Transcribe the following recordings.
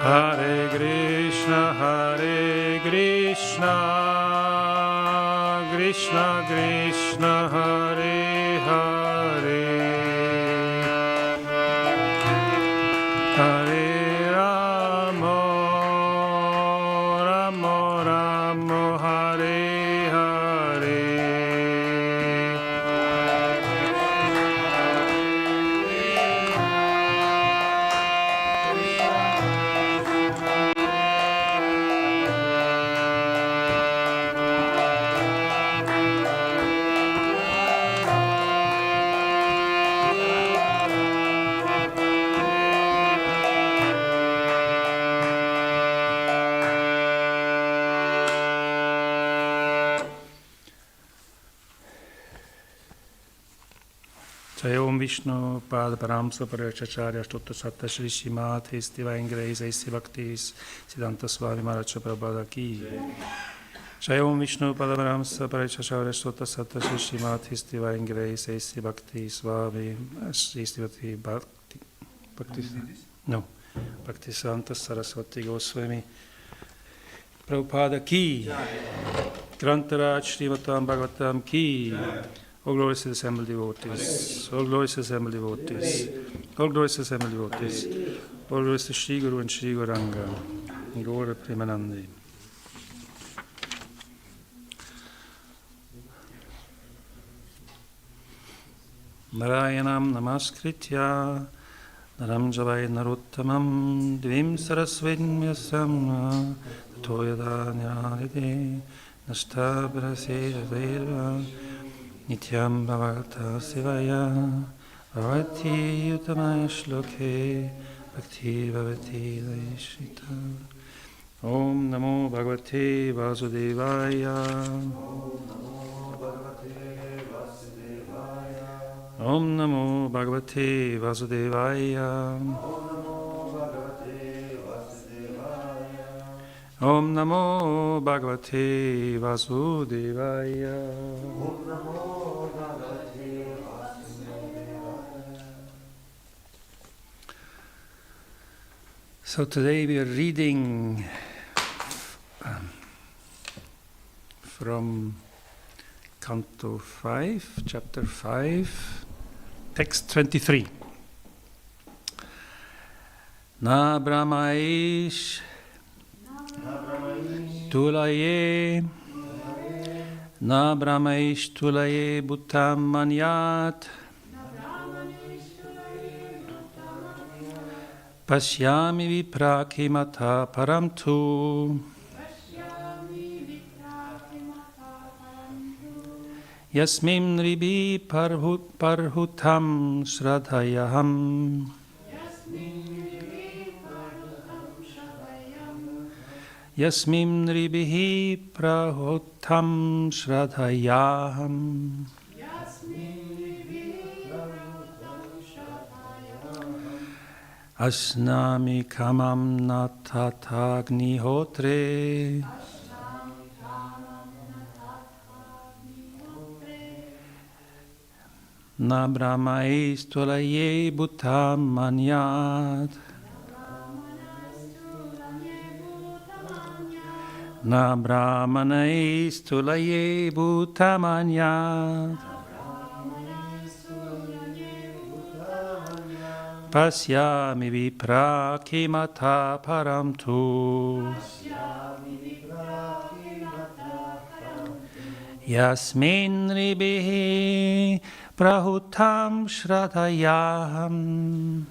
Hare Krishna, Krishna Krishna, Hare Hare, Hare Rama, Rama Rama, Hare Hare. Jaya Om Vishnu Pada Paramsa Parayacharya Stotta Satta Shri Srimati Divine Grace Aisi Bhaktis Siddhanta Swami Maharaj Prabhupada Ki. Jaya Om Vishnu Pada Paramsa Parayacharya Stotta Satta Shri Srimati Divine Grace Aisi Bhakti Swami Srimati Bhakti No Bhakti Santa Saraswati Goswami Prabhupada Ki. Grantaraj Srimatam Bhagavatam Ki. All glorious assembled devotees, all glorious assembled devotees, all glorious assembled devotees, all glorious to Shri Guru and Shri Gauranga, and Gaura Premanandi. Narayanam Namaskritya, Naram Javai Narottamam, Divim Sarasvedin Vyasam, Toyadanyaride, Nashtabrase Vedva, Nityam Bhavata Sivaya Bhavati Utamaya Shloke Bhakti Bhavati Daishita. Om Namo Bhagavate Vasudevaya. Om Namo Bhagavate Vasudevaya. Om Namo Bhagavate Vasudevaya. So today we are reading from Canto 5, Chapter 5, Text 23. Na Brahmaish Tulaye Na Brahmaish Tulaye Bhuttam Manyat Pashyami Viprakimata Paramtu Yasmin Ribi Parhutam Shradhayaham Yasmin Ribihi Prahutam Shradhayaham Asnami Kamam Natatagni Hotre Na Brahmais Tulaye Bhuttam Manyat Na Brahmanais Tulaye Bhuttam Manyat Pasyami Viprakimata Paramtu Yasmin Ribihi Prahutam Shradhayaham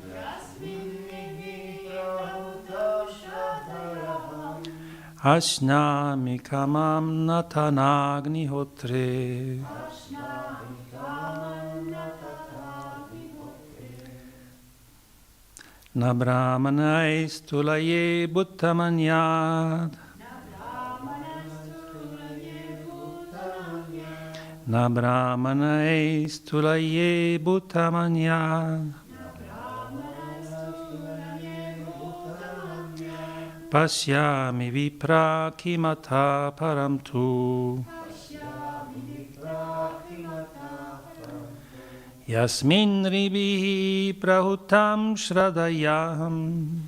Ashnami Kamam Natanagni Hotre Na Brahmanais Tulaye Bhuttamanyat Na Brahmanais Tulaye Bhuttamanyat Pasyami Viprakimata Paramtu Yasmin Ribihi Prahutam Shradhayaham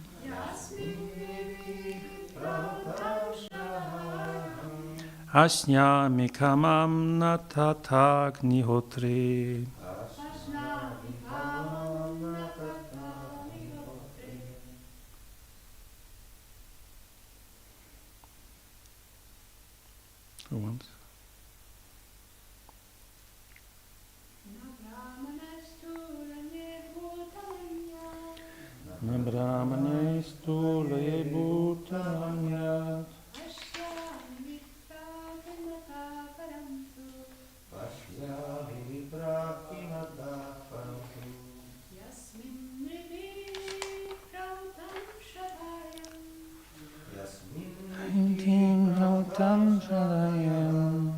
Asnyami kamam natatagnihotre. Who wants? Na brahmane stule bhutamanya. Tam Shadayam.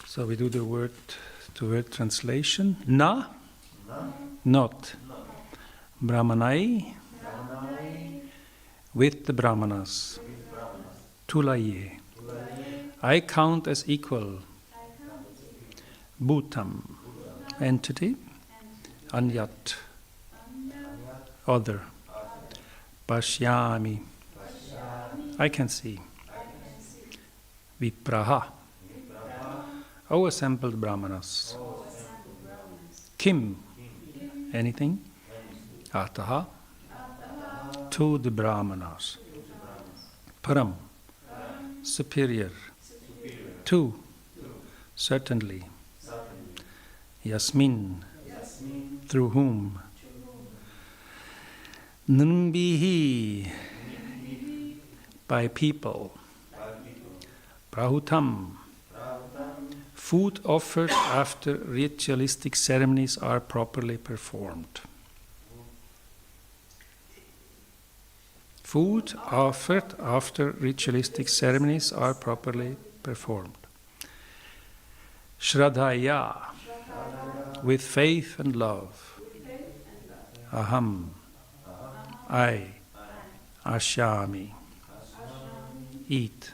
So we do the word translation. Na, not. Brahmanai, with the Brahmanas. Tulaye. I count as equal. Bhutam, entity. Anyat, other. Pashyami, I can see. Vipraha, O assembled Brahmanas. Kim, anything. Ataha, to the Brahmanas. Param, superior. To, certainly. Yasmin, through whom. Nrmbihi, by people. Prahutam, food offered after ritualistic ceremonies are properly performed. Food offered after ritualistic ceremonies are properly performed. Shraddhaya, with faith and love. Aham, I. Ashyami, eat.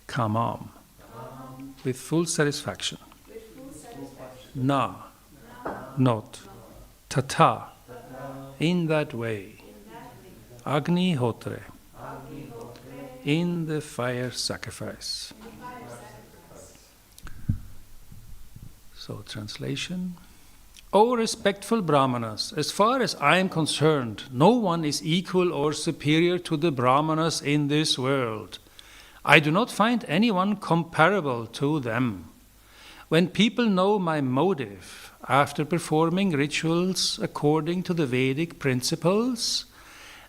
Kamam, with full satisfaction. Na, not. Tata, in that way. Agni hotre, in the fire sacrifice. So, translation. O respectful Brahmanas, as far as I am concerned, no one is equal or superior to the Brahmanas in this world. I do not find anyone comparable to them. When people know my motive after performing rituals according to the Vedic principles,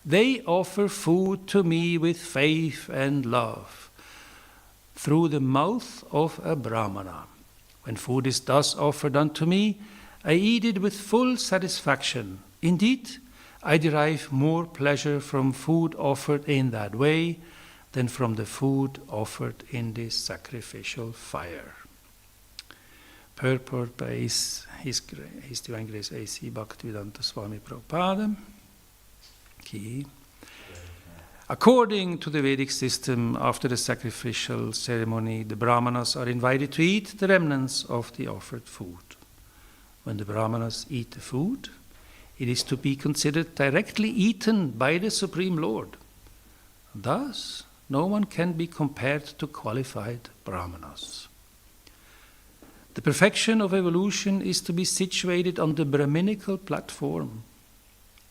they offer food to me with faith and love through the mouth of a Brahmana. When food is thus offered unto me, I eat it with full satisfaction. Indeed, I derive more pleasure from food offered in that way than from the food offered in this sacrificial fire. Purport by His Divine Grace A.C. Bhaktivedanta Swami Prabhupada. Key. According to the Vedic system, after the sacrificial ceremony, the Brahmanas are invited to eat the remnants of the offered food. When the Brahmanas eat the food, it is to be considered directly eaten by the Supreme Lord. Thus, no one can be compared to qualified Brahmanas. The perfection of evolution is to be situated on the Brahminical platform.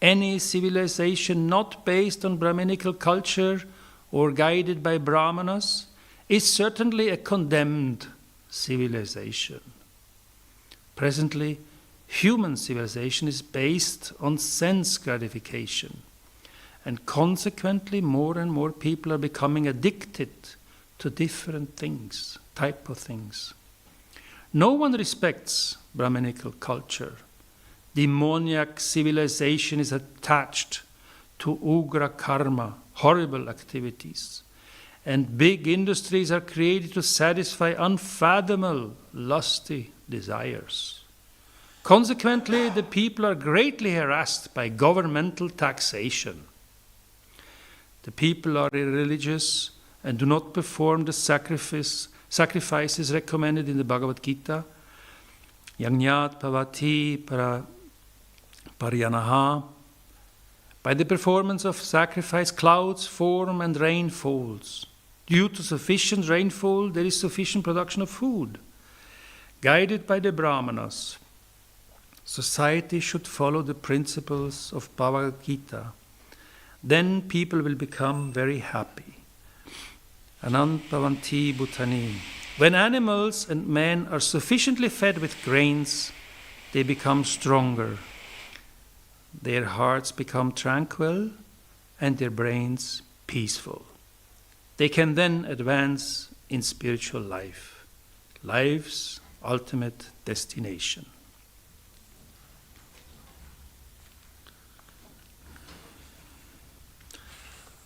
Any civilization not based on Brahminical culture or guided by Brahmanas is certainly a condemned civilization. Presently, human civilization is based on sense gratification, and consequently more and more people are becoming addicted to different things, type of things. No one respects Brahminical culture. Demoniac civilization is attached to ugra karma, horrible activities, and big industries are created to satisfy unfathomable, lusty desires. Consequently, the people are greatly harassed by governmental taxation. The people are irreligious and do not perform the sacrifice is recommended in the Bhagavad Gita. Yajñāt bhavati paryanaha. By the performance of sacrifice, clouds form and rain falls. Due to sufficient rainfall, there is sufficient production of food. Guided by the Brahmanas, society should follow the principles of Bhagavad Gita. Then people will become very happy. Anant bhavanti bhutani. When animals and men are sufficiently fed with grains, they become stronger. Their hearts become tranquil and their brains peaceful. They can then advance in spiritual life, life's ultimate destination.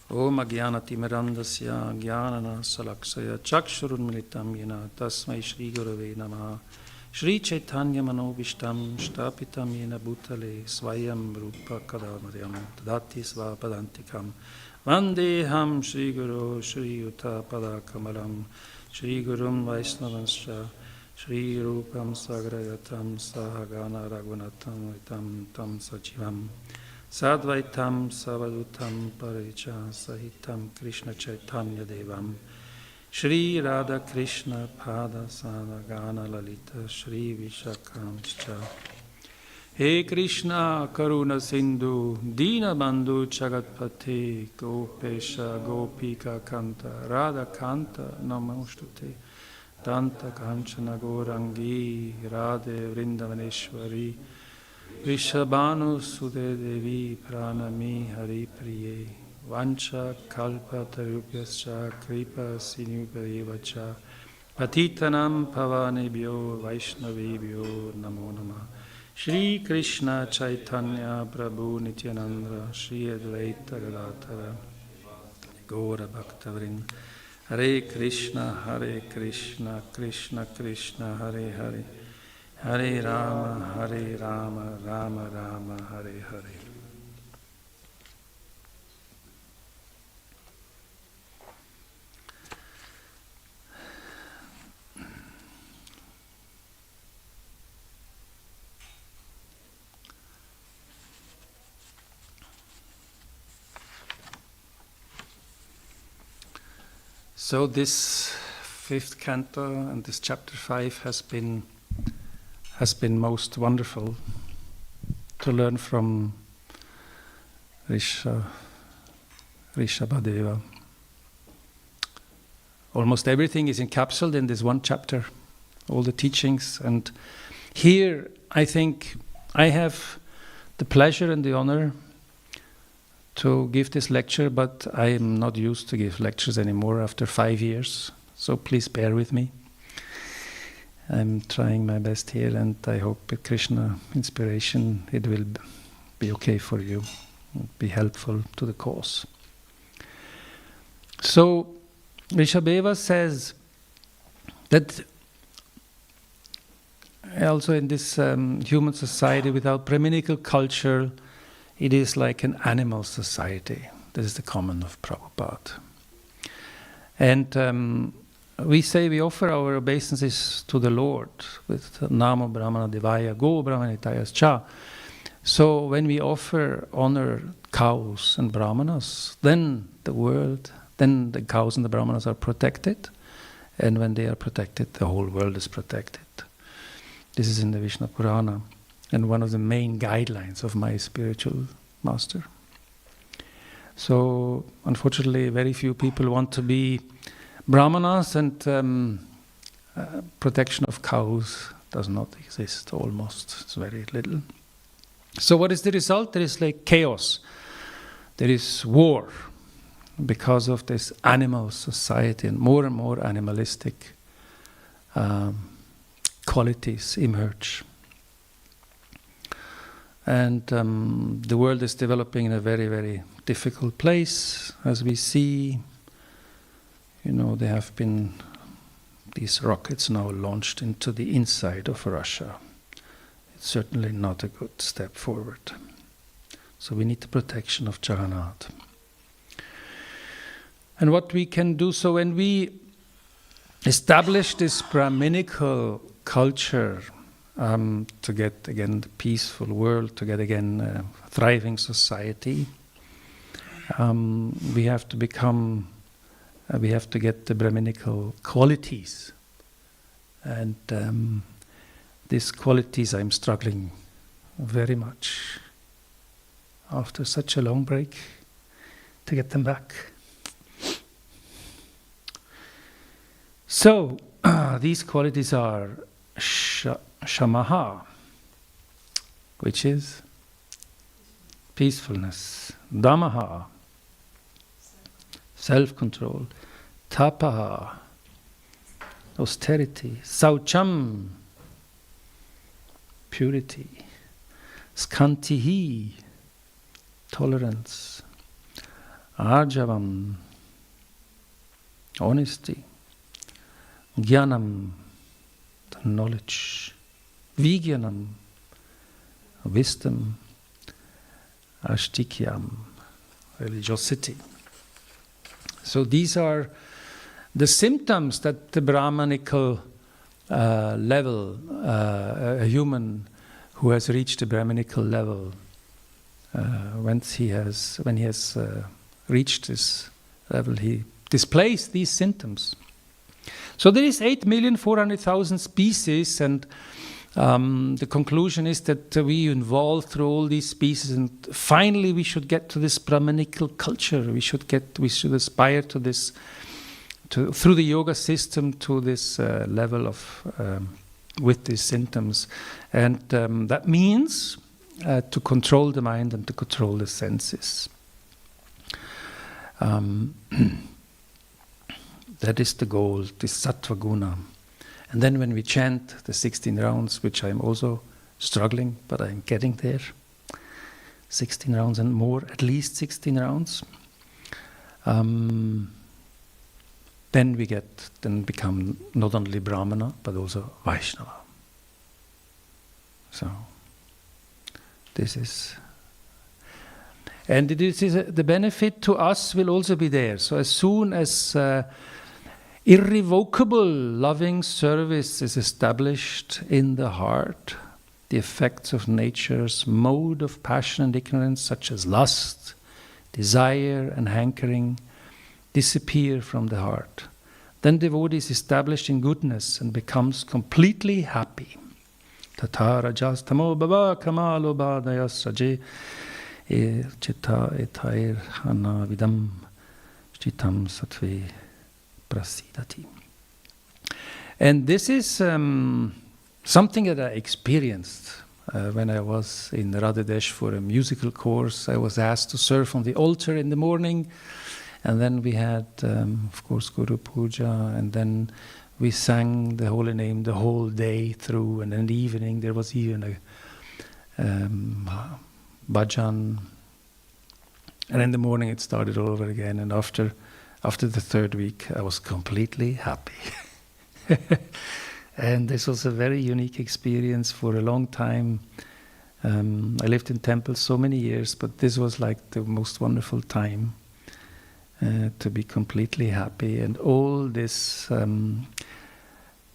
Om Ajnanatimirandasya Jnanana Salaksaya Chakshurunmilitam Yena Tasmai Shri Gurave Namaha Shri Chaitanya Manobishtam Shtapitam Yena Bhutale Swayam Rupa Kadamaryam Tadati Svapadantikam Vandeham Shri Guru Shri Yuta Padakamalam Shri Gurum Vaisnavanscha Shri Rupam Sagrayatam Sahagana Raghunatam Vitam Tam Sachivam Sadvaitam Savadutam Paricha Sahitam Krishna Chaitanya Devam Shri Radha Krishna Pada Sadagana Lalita Shri Vishakanscha He Krishna Karuna Sindhu Dina Bandhu Chagatpati Gopesha Gopika Kanta Radha Kanta Namostute Danta Kanchana Gorangi Radhe Vrindavaneshwari Rishabhanu Sude Devi Pranami Hari Priye Vancha Kalpa Tarupyascha Kripa Sinupayevacha Patitanam Pavanebhyo Vaishnavebhyo Namo Namah Shri Krishna Chaitanya Prabhu Nityananda Shri Advaita Galatara Gaura Bhaktavrinda Hare Krishna Krishna Krishna Hare Hare Hare Rama, Rama Rama, Hare Hare. So this fifth canto and this chapter 5 has been most wonderful to learn from Rishabhadeva. Almost everything is encapsulated in this one chapter, all the teachings. And here I think I have the pleasure and the honor to give this lecture, but I am not used to give lectures anymore after 5 years. So please bear with me. I'm trying my best here, and I hope with Krishna inspiration it will be okay for you, be helpful to the cause. So Rishabhadeva says that also in this human society without Brahminical culture, it is like an animal society. This is the comment of Prabhupada. And we say we offer our obeisances to the Lord with Namo Brahmana Devaya, Go Brahmanitayas Cha. So when we honor cows and Brahmanas, then the cows and the Brahmanas are protected. And when they are protected, the whole world is protected. This is in the Vishnu Purana and one of the main guidelines of my spiritual master. So unfortunately, very few people want to be Brahmanas, and protection of cows does not exist almost. It's very little. So what is the result? There is like chaos. There is war because of this animal society, and more animalistic qualities emerge. And the world is developing in a very, very difficult place, as we see. You know, there have been these rockets now launched into the inside of Russia. It's certainly not a good step forward. So we need the protection of Jagannath. And what we can do, so when we establish this Brahminical culture to get again the peaceful world, to get again a thriving society. We have to become, we have to get the Brahminical qualities. And these qualities I'm struggling very much after such a long break to get them back. So, these qualities are shamaha, which is peacefulness, damaha, self-control, tapaha, austerity, saucham, purity, skantihi, tolerance, arjavam, honesty, jnanam, knowledge, vijnanam, wisdom, ashtikyam, religiosity. So these are the symptoms that the Brahmanical level, a human who has reached the Brahmanical level, when he has reached this level, he displays these symptoms. So there is 8,400,000 species, and the conclusion is that we evolve through all these species, and finally we should get to this Brahmanical culture. We should aspire to this, through the yoga system, to this level of with these symptoms, and that means to control the mind and to control the senses. That is the goal, this sattva guna. And then when we chant the 16 rounds, which I'm also struggling, but I'm getting there, 16 rounds and more, at least 16 rounds, then we become not only Brahmana, but also Vaishnava. So, this is... And the benefit to us will also be there. So as soon as irrevocable loving service is established in the heart, the effects of nature's mode of passion and ignorance, such as lust, desire and hankering, disappear from the heart. Then devotee is established in goodness and becomes completely happy. Tata rajas tamo baba kamalo badayas raje chitta etair hana vidam chitam satve prasidati. And this is something that I experienced when I was in Radhadesh for a musical course. I was asked to serve on the altar in the morning, and then we had, of course, Guru Puja, and then we sang the holy name the whole day through, and in the evening there was even a bhajan, and in the morning it started all over again, and after the third week I was completely happy. And this was a very unique experience for a long time. I lived in temples so many years, but this was like the most wonderful time to be completely happy. And all this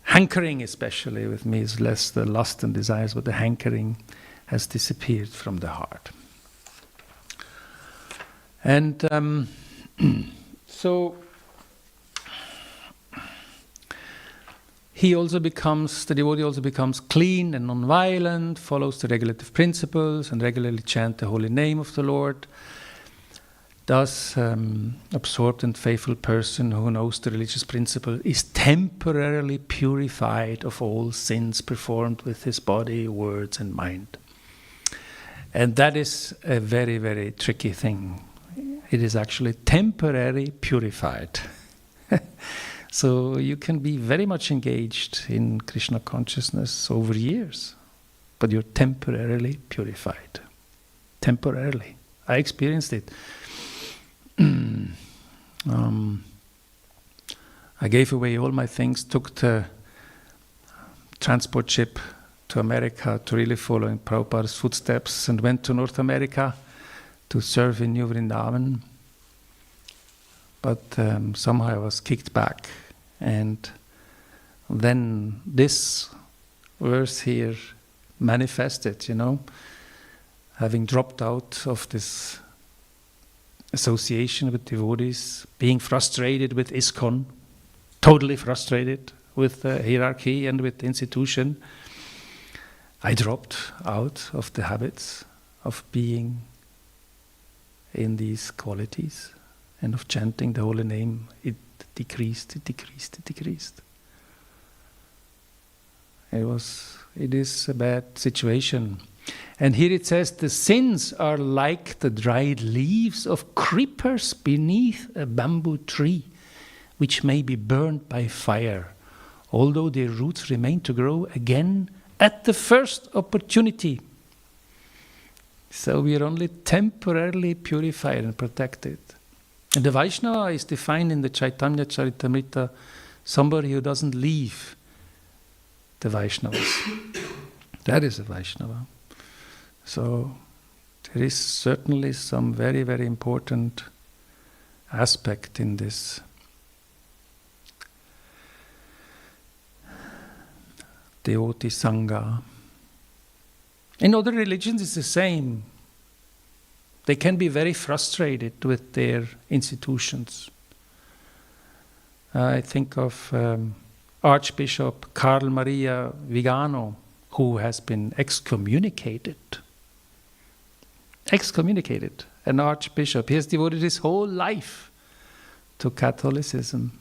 hankering, especially with me, is less the lust and desires, but the hankering has disappeared from the heart. And so the devotee also becomes clean and non-violent, follows the regulative principles, and regularly chant the holy name of the Lord. Thus, absorbed and faithful person who knows the religious principle is temporarily purified of all sins performed with his body, words, and mind. And that is a very, very tricky thing. It is actually temporarily purified. So you can be very much engaged in Krishna consciousness over years, but you're temporarily purified. Temporarily. I experienced it. I gave away all my things, took the transport ship to America to really follow in Prabhupada's footsteps, and went to North America to serve in New Vrindavan. But somehow I was kicked back, and then this verse here manifested, having dropped out of this association with devotees, being frustrated with ISKCON, totally frustrated with the hierarchy and with the institution, I dropped out of the habits of being in these qualities and of chanting the holy name. It decreased. It is a bad situation. And here it says, the sins are like the dried leaves of creepers beneath a bamboo tree, which may be burned by fire, although their roots remain to grow again at the first opportunity. So we are only temporarily purified and protected. And the Vaishnava is defined in the Chaitanya Charitamrita, somebody who doesn't leave the Vaishnavas. That is a Vaishnava. So there is certainly some very, very important aspect in this. Devotee Sangha. In other religions it's the same. They can be very frustrated with their institutions. I think of Archbishop Carl Maria Vigano, who has been excommunicated. An archbishop. He has devoted his whole life to Catholicism,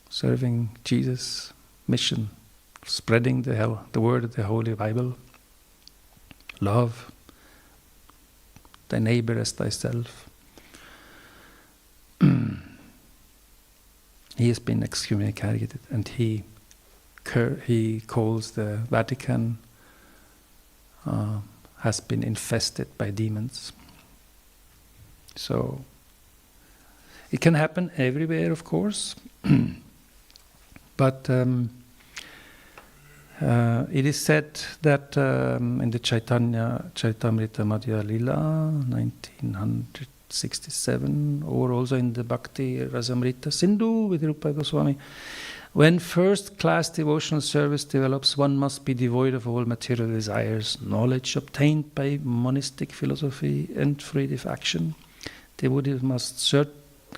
serving Jesus' mission, spreading the word of the Holy Bible. Love thy neighbor as thyself. He has been excommunicated, and he calls the Vatican has been infested by demons. So it can happen everywhere, of course, but it is said that in the Chaitanya Charitamrita Madhya Lila, 1967, or also in the Bhakti Rasamrita Sindhu with Rupa Goswami, when first-class devotional service develops, one must be devoid of all material desires, knowledge obtained by monistic philosophy, and fruitive action. Devotees must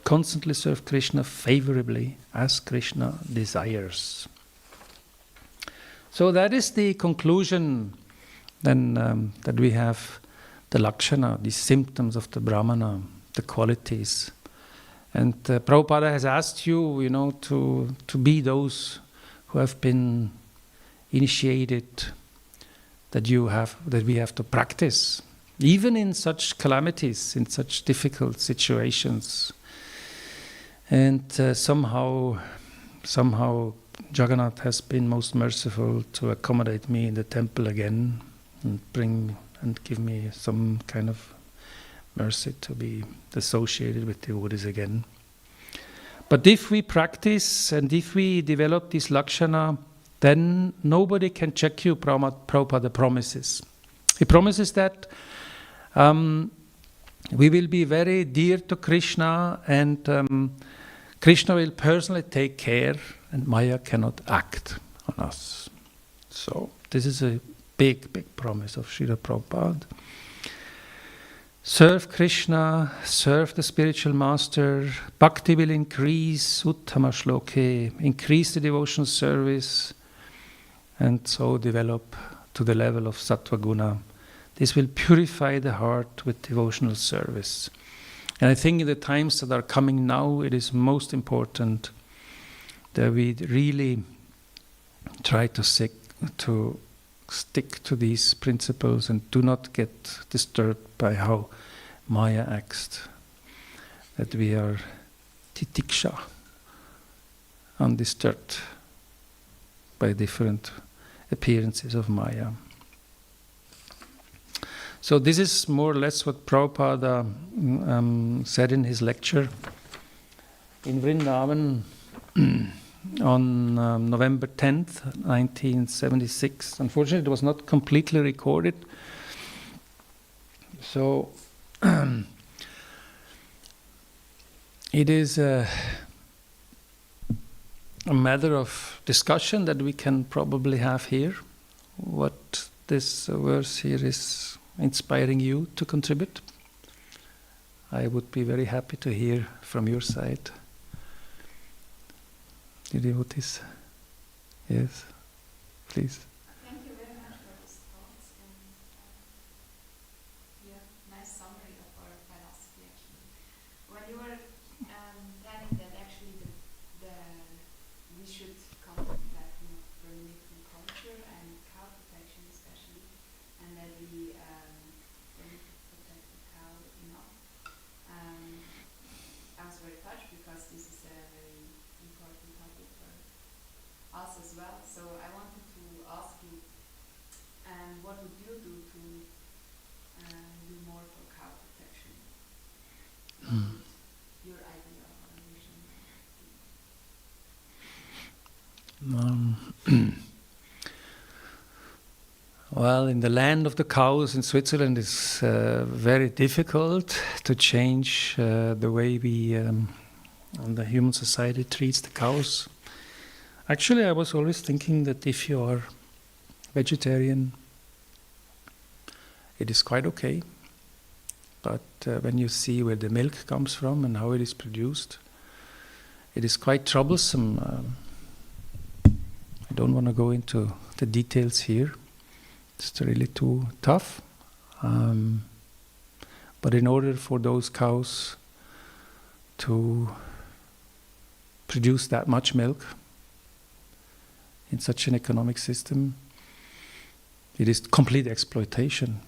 constantly serve Krishna favorably as Krishna desires. So that is the conclusion then that we have the lakshana, the symptoms of the brahmana, the qualities. And Prabhupada has asked you, to be those who have been initiated, that we have to practice, even in such calamities, in such difficult situations. And somehow Jagannath has been most merciful to accommodate me in the temple again and give me some kind of mercy to be associated with devotees again. But if we practice and if we develop this lakshana, then nobody can check you, Prabhupada promises. He promises that we will be very dear to Krishna, and Krishna will personally take care, and Maya cannot act on us. So this is a big, big promise of Srila Prabhupada. Serve Krishna, serve the spiritual master, bhakti will increase, uttama shloke, increase the devotional service, and so develop to the level of sattva guna. This will purify the heart with devotional service. And I think in the times that are coming now, it is most important that we really try to stick to these principles and do not get disturbed by how Maya acts. That we are titiksha, undisturbed by different appearances of Maya. So this is more or less what Prabhupada said in his lecture in Vrindavan on November 10th, 1976. Unfortunately, it was not completely recorded. So it is a matter of discussion that we can probably have here. What this verse here is inspiring you to contribute. I would be very happy to hear from your side. The devotees. Yes, please. Thank you very much for these thoughts and nice summary of our philosophy actually. When you were telling that actually we should come back from Brahminical culture and cow protection especially, and that we don't protect the cow enough. I was very touched because this is a very important topic for us as well. So I wanted to ask you, what would you do to do more for cow protection? Your idea or vision? Well, in the land of the cows in Switzerland, it's very difficult to change the way we, the human society treats the cows. Actually, I was always thinking that if you are vegetarian, it is quite okay. But when you see where the milk comes from and how it is produced, it is quite troublesome. I don't want to go into the details here. It's really too tough. But in order for those cows to produce that much milk in such an economic system, it is complete exploitation.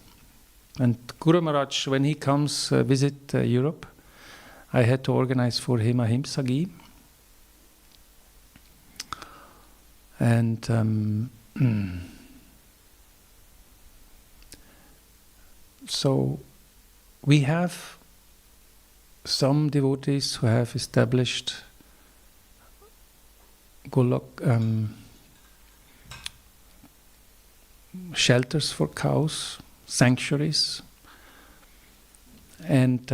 And Guru Maharaj, when he comes visit Europe, I had to organize for him a Himsagi. And so we have some devotees who have established shelters for cows, sanctuaries, and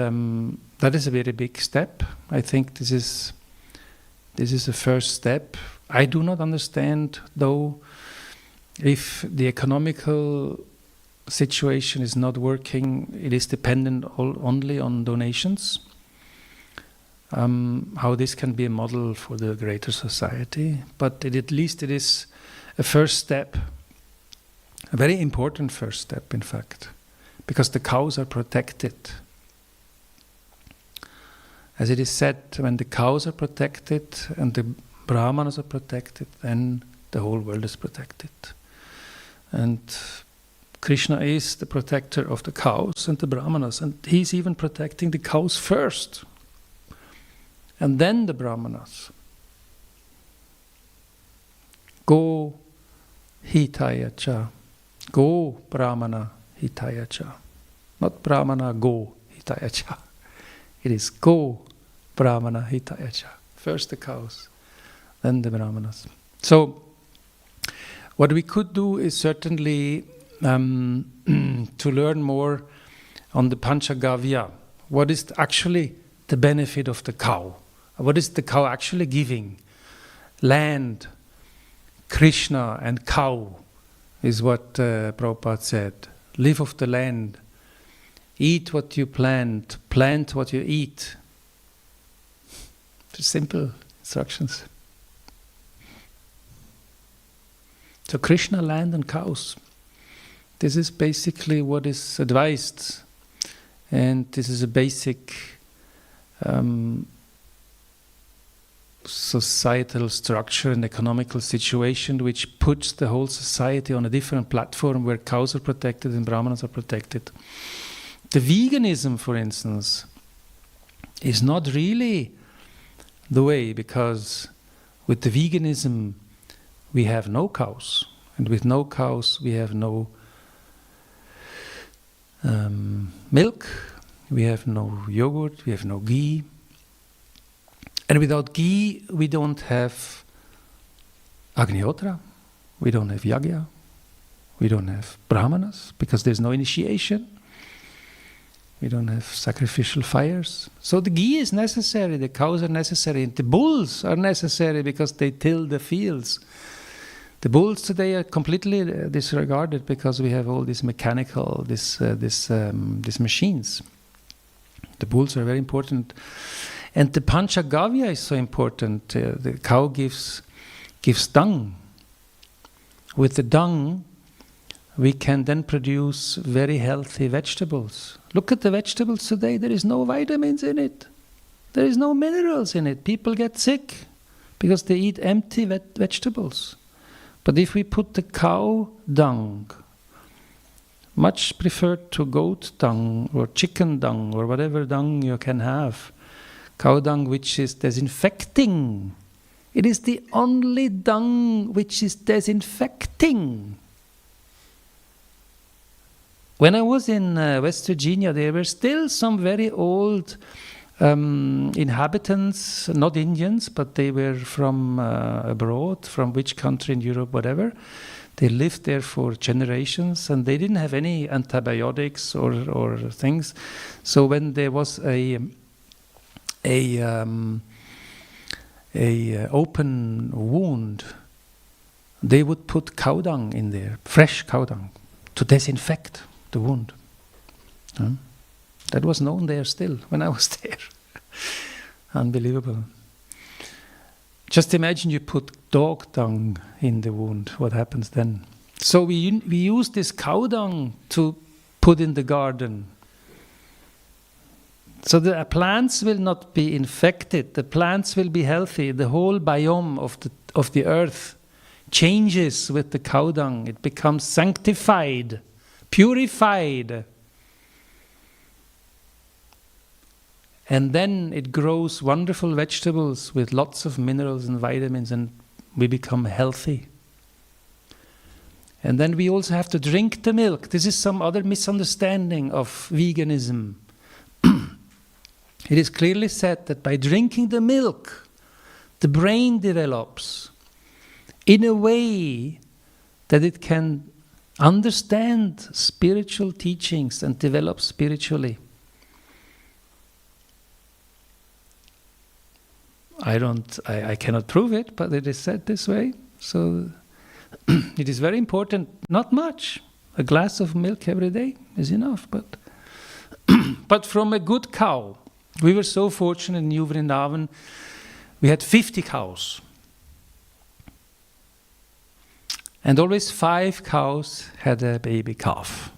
that is a very big step. I think this is a first step. I do not understand, though, if the economical situation is not working, it is dependent only on donations. How this can be a model for the greater society, but at least it is a first step, a very important first step, in fact, because the cows are protected. As it is said, when the cows are protected and the brahmanas are protected, then the whole world is protected. And Krishna is the protector of the cows and the brahmanas, and he's even protecting the cows first, and then the brahmanas. Go hitaya cha. Go brahmana hitaya cha. Not brahmana go hitaya cha. It is go brahmana hitaya cha. First the cows, then the brahmanas. So what we could do is certainly to learn more on the Panchagavya. What is actually the benefit of the cow? What is the cow actually giving? Land, Krishna and cow is what Prabhupada said. Live of the land. Eat what you plant. Plant what you eat. Just simple instructions. So Krishna, land and cows. This is basically what is advised. And this is a basic societal structure and economical situation which puts the whole society on a different platform where cows are protected and brahmanas are protected. The veganism, for instance, is not really the way, because with the veganism we have no cows, and with no cows we have no milk, we have no yogurt, we have no ghee. And without ghee, we don't have Agnihotra, we don't have Yagya, we don't have Brahmanas, because there's no initiation. We don't have sacrificial fires. So the ghee is necessary, the cows are necessary, and the bulls are necessary because they till the fields. The bulls today are completely disregarded because we have all these mechanical, these machines. The bulls are very important. And the Panchagavya is so important. The cow gives dung. With the dung, we can then produce very healthy vegetables. Look at the vegetables today. There is no vitamins in it. There is no minerals in it. People get sick because they eat empty vegetables. But if we put the cow dung, much preferred to goat dung or chicken dung or whatever dung you can have, cow dung which is disinfecting. It is the only dung which is disinfecting. When I was in West Virginia, there were still some very old inhabitants, not Indians, but they were from abroad, from which country in Europe, whatever. They lived there for generations, and they didn't have any antibiotics or things. So when there was a open wound, they would put cow dung in there, fresh cow dung, to disinfect the wound. That was known there still when I was there. Unbelievable. Just imagine you put dog dung in the wound. What happens then? So we use this cow dung to put in the garden. So the plants will not be infected. The plants will be healthy. The whole biome of the earth changes with the cow dung. It becomes sanctified, purified. And then it grows wonderful vegetables with lots of minerals and vitamins, and we become healthy. And then we also have to drink the milk. This is some other misunderstanding of veganism. It is clearly said that by drinking the milk, the brain develops in a way that it can understand spiritual teachings and develop spiritually. I cannot prove it, but it is said this way. So it is very important, not much. A glass of milk every day is enough, but from a good cow. We were so fortunate in New Vrindavan, we had 50 cows. And always 5 cows had a baby calf.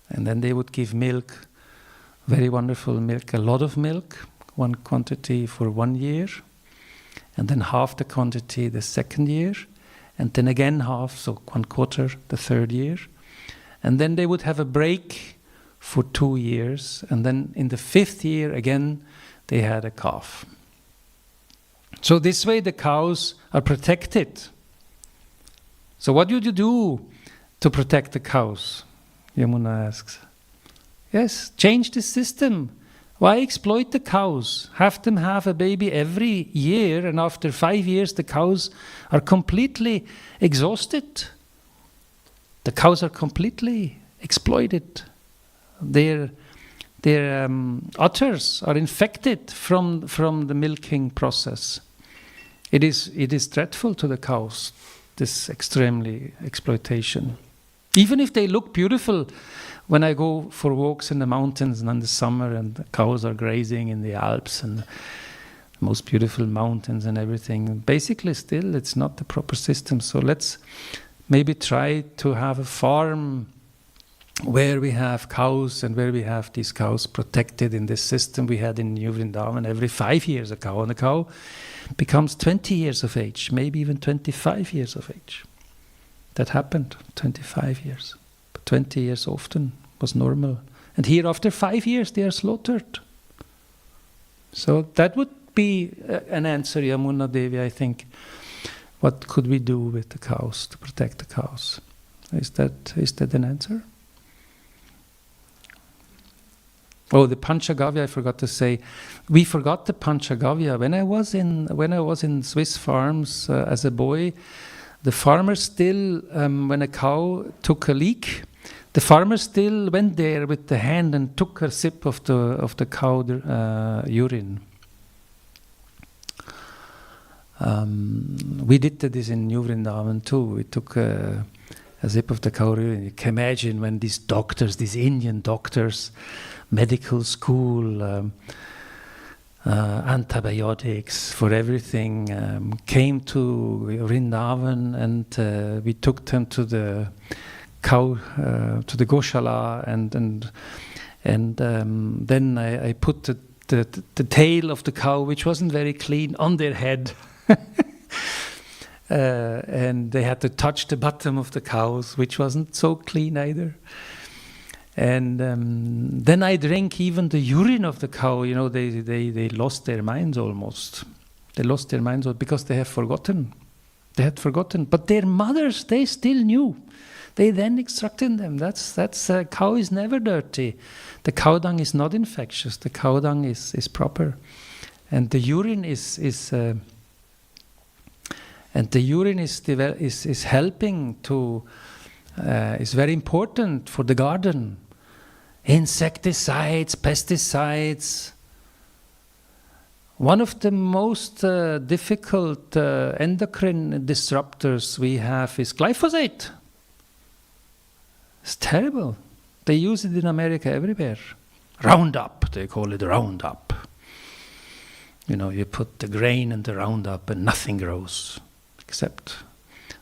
And then they would give milk, very wonderful milk, a lot of milk, one quantity for 1 year, and then half the quantity the second year, and then again half, so 1/4 the third year. And then they would have a break for 2 years, and then in the 5th year again they had a calf. So this way the cows are protected. So what do you do to protect the cows? Yamuna asks. Yes, change the system. Why exploit the cows? Have them have a baby every year, and after 5 years the cows are completely exhausted. The cows are completely exploited. Their udders are infected from the milking process. It is dreadful to the cows, this extremely exploitation. Even if they look beautiful, when I go for walks in the mountains and in the summer, and the cows are grazing in the Alps and the most beautiful mountains and everything, basically still it's not the proper system. So let's maybe try to have a farm where we have cows and where we have these cows protected in this system we had in New Vrindavan. Every 5 years a cow, and a cow becomes 20 years of age, maybe even 25 years of age. That happened, 25 years. But 20 years often was normal. And here after 5 years they are slaughtered. So that would be an answer, Yamuna Devi, I think. What could we do with the cows to protect the cows? Is that an answer? Oh, the Panchagavya, I forgot to say. We forgot the Panchagavya. When I was in Swiss farms as a boy, the farmers still, when a cow took a leak, The farmer still went there with the hand and took a sip of the cow urine. We did this in New Vrindavan too. We took a sip of the cow urine. You can imagine when these doctors, these Indian doctors, medical school, antibiotics for everything, came to Vrindavan, and we took them to the cow, to the Goshala, and then I put the tail of the cow, which wasn't very clean, on their head. And they had to touch the bottom of the cows, which wasn't so clean either. And then I drank even the urine of the cow. You know, they lost their minds almost. They lost their minds because they have forgotten. They had forgotten. But their mothers, they still knew. They then instructed them. That's cow is never dirty. The cow dung is not infectious. The cow dung is proper. And the urine is helping to, is very important for the garden. Insecticides, pesticides. One of the most difficult endocrine disruptors we have is glyphosate. It's terrible. They use it in America everywhere. Roundup, they call it Roundup. You know, you put the grain in the Roundup and nothing grows except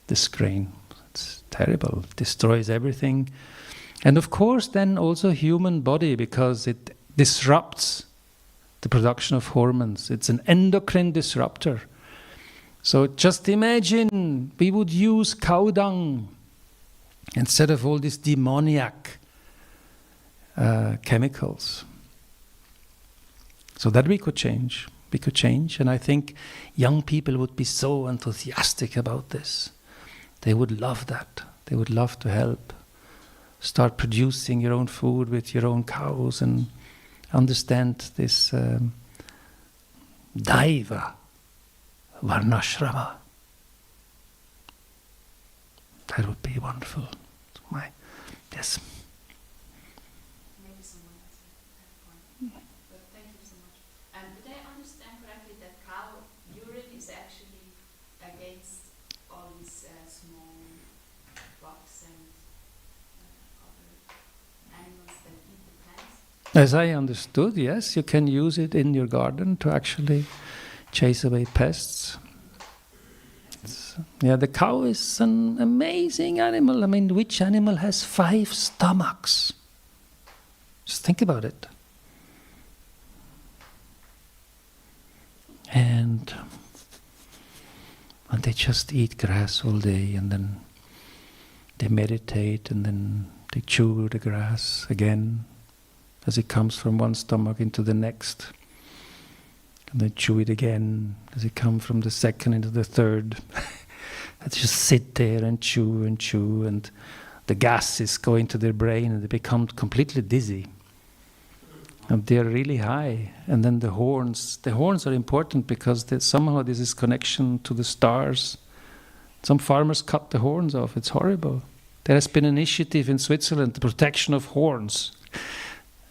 this grain. It's terrible. It destroys everything. And of course then also human body, because it disrupts the production of hormones. It's an endocrine disruptor. So just imagine we would use cow dung instead of all these demoniac chemicals. So that we could change. We could change. And I think young people would be so enthusiastic about this. They would love that. They would love to help. Start producing your own food with your own cows and understand this Daiva Varnashrama. That would be wonderful. Yes. Maybe someone else had a point. But thank you so much. Did I understand correctly that cow urine is actually against all these small bugs and other animals that eat the plants? As I understood, yes, you can use it in your garden to actually chase away pests. Yeah, the cow is an amazing animal. I mean, which animal has 5 stomachs? Just think about it. And they just eat grass all day, and then they meditate, and then they chew the grass again as it comes from one stomach into the next. And they chew it again as it comes from the second into the third. They just sit there and chew, and the gas is going to their brain, and they become completely dizzy. And they're really high. And then the horns are important because somehow this is connection to the stars. Some farmers cut the horns off. It's horrible. There has been an initiative in Switzerland, the protection of horns.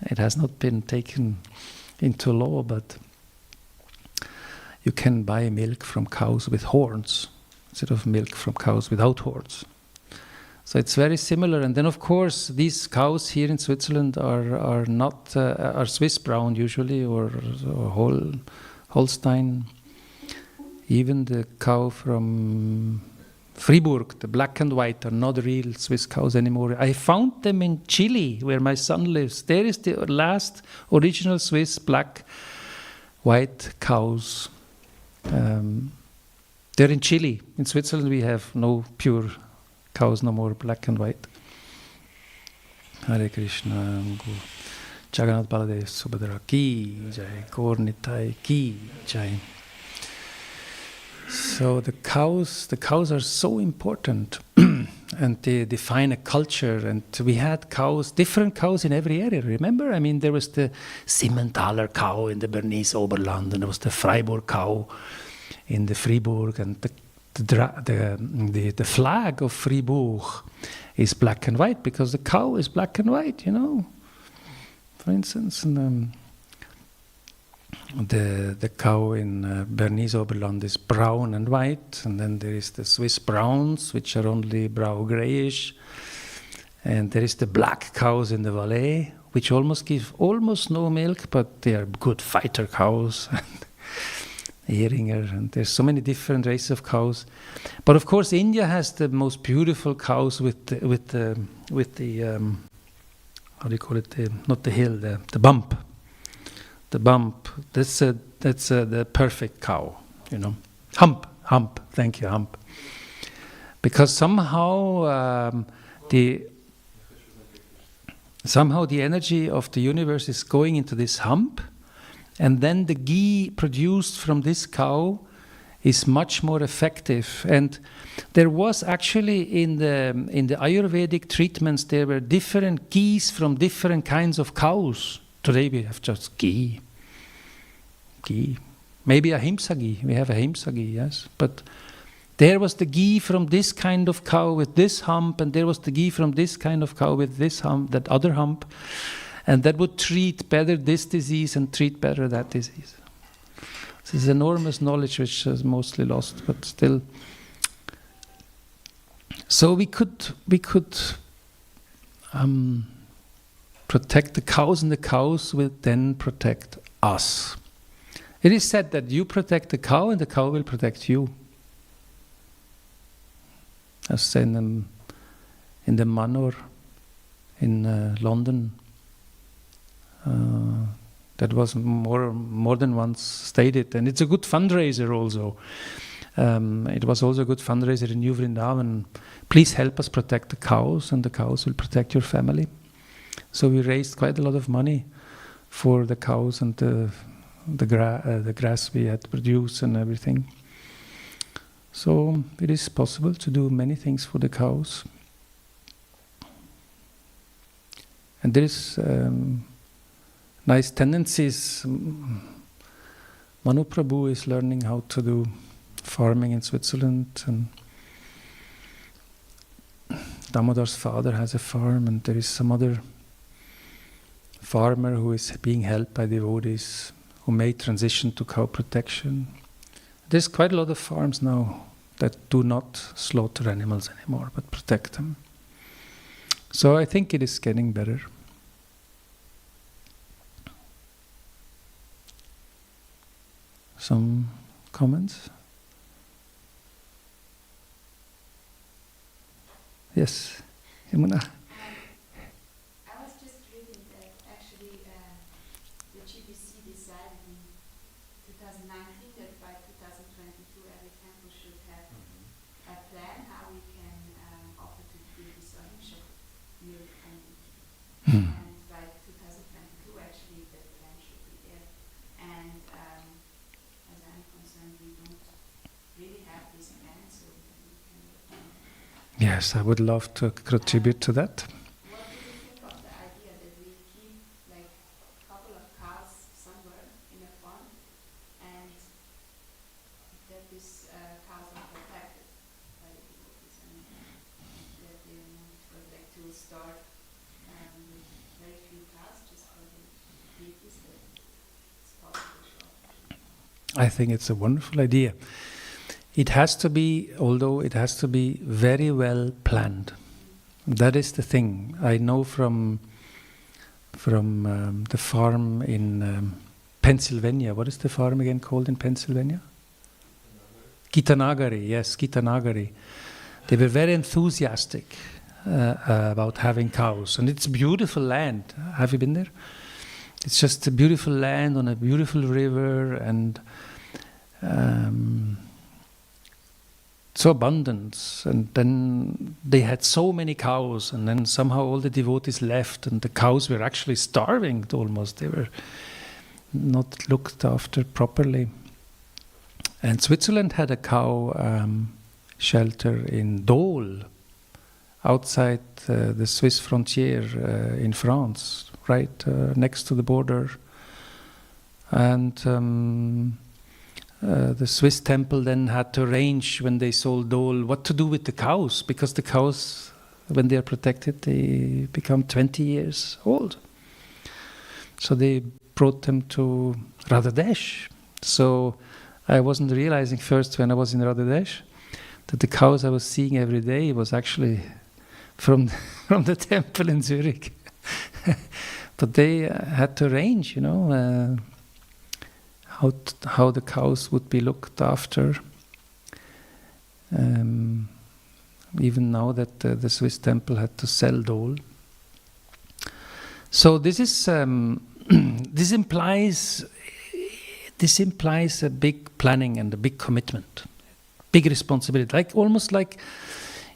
It has not been taken into law, but you can buy milk from cows with horns instead of milk from cows without horns. So it's very similar. And then, of course, these cows here in Switzerland are not are Swiss brown usually, or Holstein. Even the cow from Fribourg, the black and white, are not real Swiss cows anymore. I found them in Chile, where my son lives. There is the last original Swiss black, white cows. They're in Chile. In Switzerland we have no pure cows, no more black and white. Hare Krishna, Jagannath Baladev Subhadra Ki Jai, Gaur Nitai Ki Jai. So the cows are so important, and they define a culture. And we had cows, different cows in every area. Remember? I mean, there was the Simmentaler cow in the Bernese Oberland, and there was the Freiburg cow in the Fribourg, and the the flag of Fribourg is black and white because the cow is black and white, for instance. And, the cow in Bernese Oberland is brown and white, and then there is the Swiss browns, which are only brown-grayish, and there is the black cows in the Valais, which give almost no milk, but they are good fighter cows, Ehringer, and there's so many different races of cows. But of course, India has the most beautiful cows with the how do you call it? Not the hill, the bump. The bump. That's the perfect cow, Hump. Thank you, hump. Because somehow the energy of the universe is going into this hump, and then the ghee produced from this cow is much more effective. And there was actually in the Ayurvedic treatments, there were different ghees from different kinds of cows. Today we have just ghee. Maybe ahimsa ghee. We have ahimsa ghee, yes. But there was the ghee from this kind of cow with this hump, and there was the ghee from this kind of cow with this hump, that other hump. And that would treat better this disease and treat better that disease. This is enormous knowledge which is mostly lost, but still. So we could protect the cows, and the cows will then protect us. It is said that you protect the cow, and the cow will protect you. As said in the Manor in London. That was more than once stated, and it's a good fundraiser also. It was also a good fundraiser in New Vrindavan. Please help us protect the cows, and the cows will protect your family. So we raised quite a lot of money for the cows and the grass we had to produce and everything. So it is possible to do many things for the cows. And there is nice tendencies. Manu Prabhu is learning how to do farming in Switzerland, and Damodar's father has a farm, and there is some other farmer who is being helped by devotees who may transition to cow protection. There's quite a lot of farms now that do not slaughter animals anymore, but protect them. So I think it is getting better. Some comments? Yes, Yamuna. I was just reading that actually the GBC decided in 2019 that by 2022 every temple should have a plan how we can offer to the deities ownership milk and and by 2022 actually the plan should be there. And as I'm concerned, we don't really have this plan, so we can. Yes, I would love to contribute to that. What do you think of the idea that we keep like a couple of cows somewhere in a farm and that these cows are protected by the devotees and that they would like to start with very few cows just for the deities that it's possible to offer? I think it's a wonderful idea. It has to be, although it has to be very well planned. That is the thing. I know from the farm in Pennsylvania. What is the farm again called in Pennsylvania? Gitanagari, yes, Gitanagari. They were very enthusiastic about having cows. And it's a beautiful land. Have you been there? It's just a beautiful land on a beautiful river, and so abundance. And then they had so many cows, and then somehow all the devotees left, and the cows were actually starving almost. They were not looked after properly. And Switzerland had a cow shelter in Dole, outside the Swiss frontier in France, right next to the border. And the Swiss temple then had to arrange, when they sold dole, what to do with the cows, because the cows, when they are protected, they become 20 years old. So they brought them to Radhadesh. So I wasn't realizing first when I was in Radhadesh that the cows I was seeing every day was actually from the temple in Zurich. But they had to arrange, how the cows would be looked after. Even now that the Swiss temple had to sell dole. So this is this implies a big planning and a big commitment, big responsibility, almost like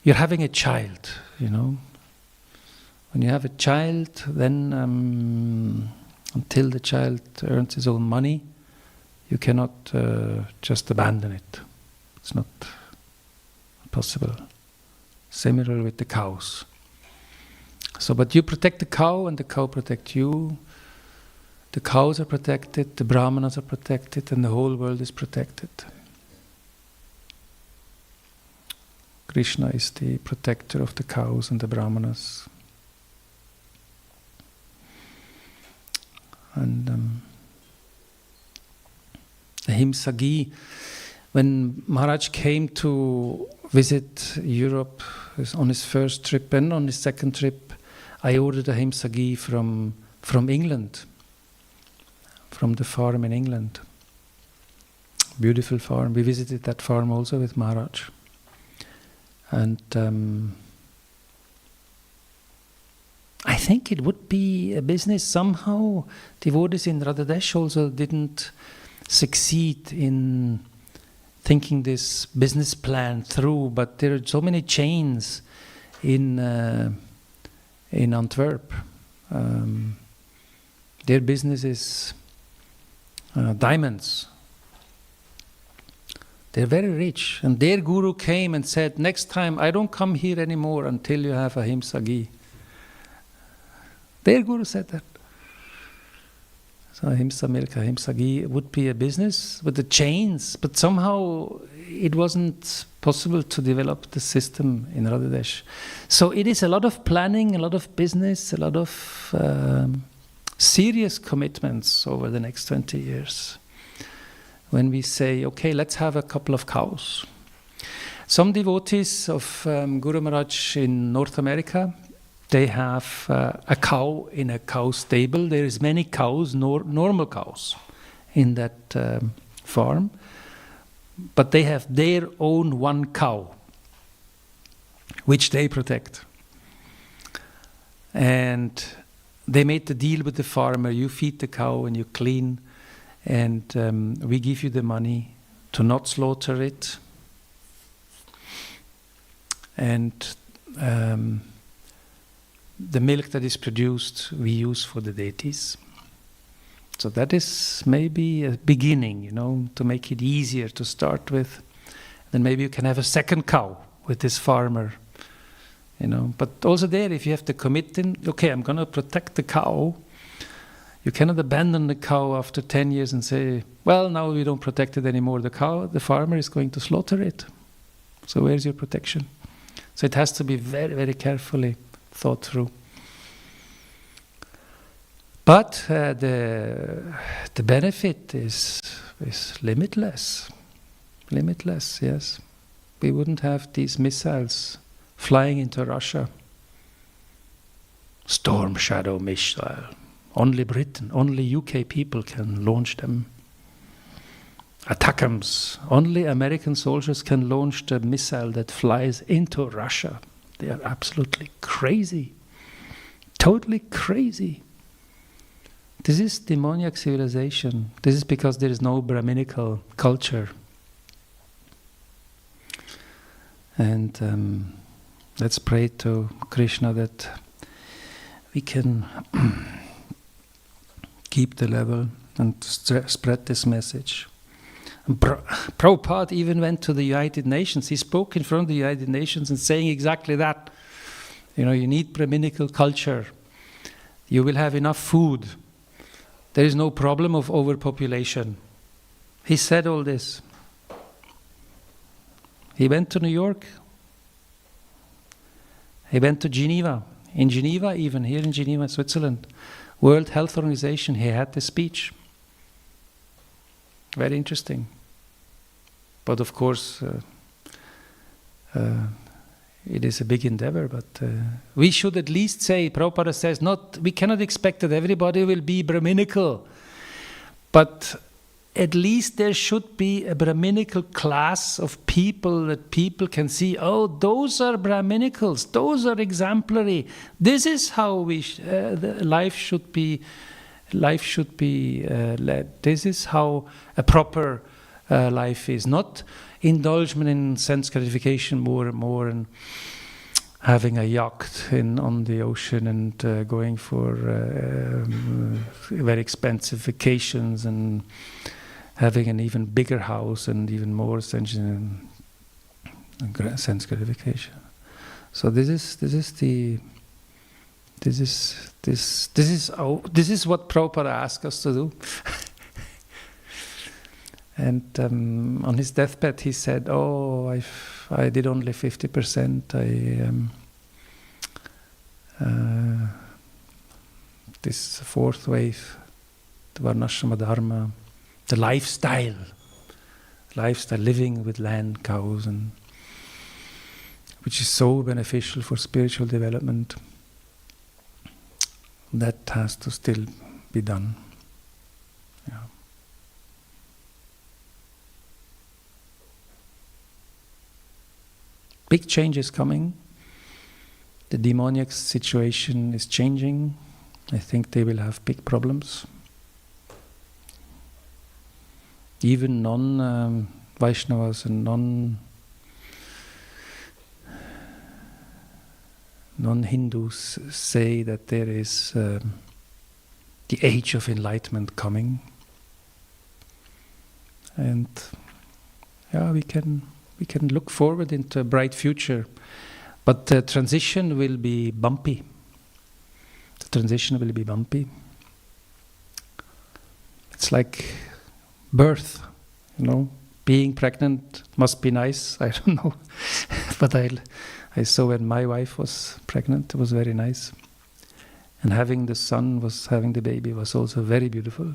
you're having a child, When you have a child, then until the child earns his own money, you cannot just abandon it. It's not possible. Similar with the cows. So, but you protect the cow and the cow protects you. The cows are protected, the brahmanas are protected, and the whole world is protected. Krishna is the protector of the cows and the brahmanas. And the Himsagi, when Maharaj came to visit Europe on his first trip and on his second trip, I ordered a Himsagi from England, from the farm in England. Beautiful farm. We visited that farm also with Maharaj. And I think it would be a business. Somehow devotees in Radhadesh also didn't succeed in thinking this business plan through, but there are so many chains in Antwerp. Their business is diamonds. They're very rich, and their guru came and said, next time I don't come here anymore until you have a Himsagi. Their guru said that. So Ahimsa milk, Ahimsagi would be a business with the chains, but somehow it wasn't possible to develop the system in Radhadesh. So it is a lot of planning, a lot of business, a lot of serious commitments over the next 20 years. When we say, okay, let's have a couple of cows. Some devotees of Guru Maharaj in North America, they have a cow in a cow stable. There is many cows, normal cows, in that farm. But they have their own one cow, which they protect. And they made the deal with the farmer, you feed the cow and you clean, and we give you the money to not slaughter it. And the milk that is produced we use for the deities. So that is maybe a beginning, to make it easier to start with. Then maybe you can have a second cow with this farmer, But also there, if you have to commit in, okay, I'm going to protect the cow. You cannot abandon the cow after 10 years and say, well, now we don't protect it anymore. The farmer is going to slaughter it. So where's your protection? So it has to be very, very carefully thought through. But the benefit is limitless. Limitless, yes. We wouldn't have these missiles flying into Russia. Storm Shadow missile. Only Britain, only UK people can launch them. ATACMS. Only American soldiers can launch the missile that flies into Russia. They are absolutely crazy. Totally crazy. This is demoniac civilization. This is because there is no Brahminical culture. And let's pray to Krishna that we can keep the level and spread this message. Prabhupada even went to the United Nations. He spoke in front of the United Nations and saying exactly that. You need Brahminical culture. You will have enough food. There is no problem of overpopulation. he said all this. He went to New York. He went to Geneva. In Geneva, even here in Geneva, Switzerland, World Health Organization, he had this speech. Very interesting. But of course, it is a big endeavor, but we should at least say, Prabhupada says, we cannot expect that everybody will be Brahminical, but at least there should be a Brahminical class of people that people can see, oh, those are Brahminicals, those are exemplary. This is how life should be led. This is how a proper life is. Not indulgement in sense gratification more and more, and having a yacht on the ocean and going for very expensive vacations and having an even bigger house and even more sense gratification. So this is what Prabhupada asked us to do. And on his deathbed, he said, "Oh, I did only 50%. This fourth wave, the Varnashrama Dharma, the lifestyle, living with land, cows, and which is so beneficial for spiritual development. That has to still be done." Yeah. Big change is coming. The demoniac situation is changing. I think they will have big problems. Even non-Vaishnavas and non-Hindus say that there is the age of enlightenment coming. And yeah, we can look forward into a bright future, but the transition will be bumpy. It's like birth, being pregnant must be nice. I don't know, but I saw when my wife was pregnant, it was very nice. And having the baby was also very beautiful.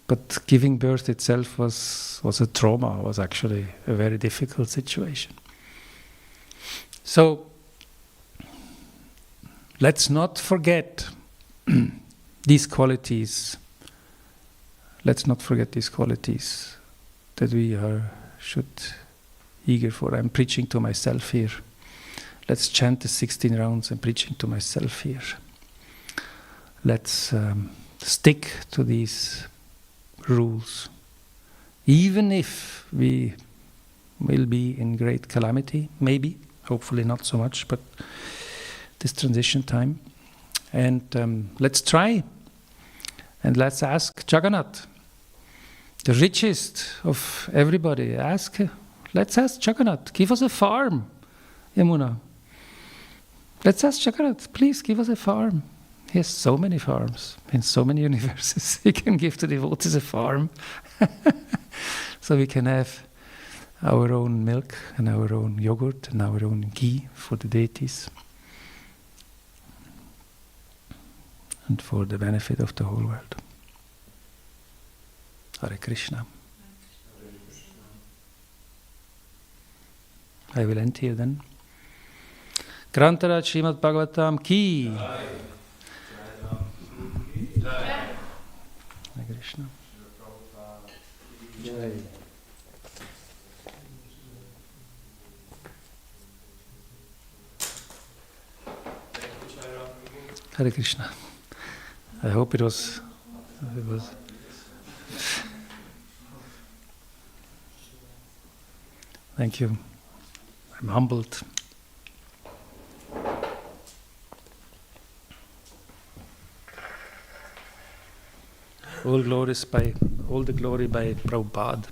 But giving birth itself was a trauma, was actually a very difficult situation. So, let's not forget these qualities. Let's not forget these qualities that we should eager for. I'm preaching to myself here. Let's chant the 16 rounds. I'm preaching to myself here. Let's stick to these rules, even if we will be in great calamity, maybe, hopefully not so much, but this transition time. And let's try, and let's ask Jagannath, the richest of everybody. Let's ask Jagannath, give us a farm, Yamuna. Let's ask Jagannath, please give us a farm. He has so many farms in so many universes. He can give the devotees a farm. So we can have our own milk and our own yogurt and our own ghee for the deities. And for the benefit of the whole world. Hare Krishna. I will end here then. Grantara Srimad Bhagavatam ki. Hare Krishna. Jaya. Hare Krishna. I hope it was. Thank you. I'm humbled. All the glory by Prabhupada.